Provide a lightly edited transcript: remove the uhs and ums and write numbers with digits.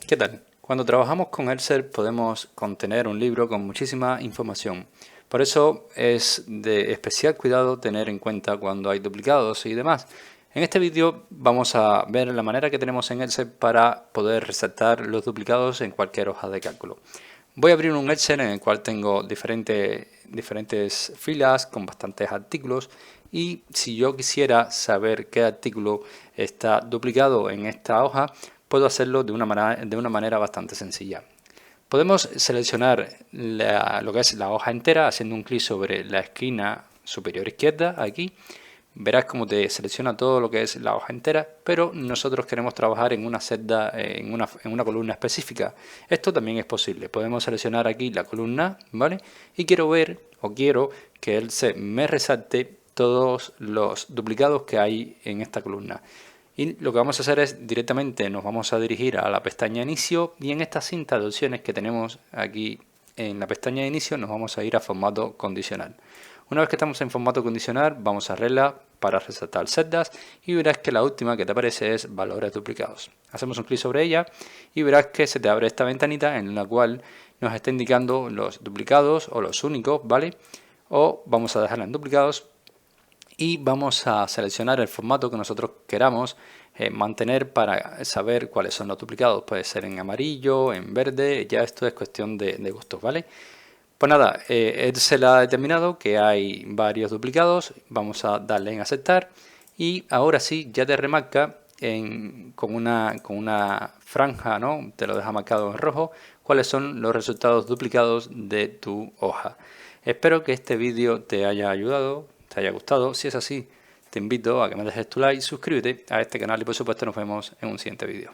¿Qué tal? Cuando trabajamos con Excel podemos contener un libro con muchísima información. Por eso es de especial cuidado tener en cuenta cuando hay duplicados y demás. En este vídeo vamos a ver la manera que tenemos en Excel para poder resaltar los duplicados en cualquier hoja de cálculo. Voy a abrir un Excel en el cual tengo diferentes filas con bastantes artículos, y si yo quisiera saber qué artículo está duplicado en esta hoja, puedo hacerlo de una manera bastante sencilla. Podemos seleccionar lo que es la hoja entera haciendo un clic sobre la esquina superior izquierda aquí. Verás cómo te selecciona todo lo que es la hoja entera, pero nosotros queremos trabajar en una celda, en una columna específica. Esto también es posible. Podemos seleccionar aquí la columna, ¿vale? Y quiero que él me resalte todos los duplicados que hay en esta columna. Y lo que vamos a hacer es directamente nos vamos a dirigir a la pestaña inicio, y en esta cinta de opciones que tenemos aquí en la pestaña de inicio nos vamos a ir a formato condicional. Una vez que estamos en formato condicional, vamos a regla para resaltar celdas y verás que la última que te aparece es valores duplicados. Hacemos un clic sobre ella y verás que se te abre esta ventanita en la cual nos está indicando los duplicados o los únicos, ¿vale? O vamos a dejarla en duplicados y vamos a seleccionar el formato que nosotros queramos mantener para saber cuáles son los duplicados. Puede ser en amarillo, en verde, ya esto es cuestión de gustos, ¿vale? Pues nada, él se le ha determinado que hay varios duplicados, vamos a darle en aceptar y ahora sí ya te remarca con una franja, ¿no? Te lo deja marcado en rojo cuáles son los resultados duplicados de tu hoja. Espero que este vídeo te haya ayudado, te haya gustado. Si es así, te invito a que me dejes tu like, suscríbete a este canal y por supuesto nos vemos en un siguiente vídeo.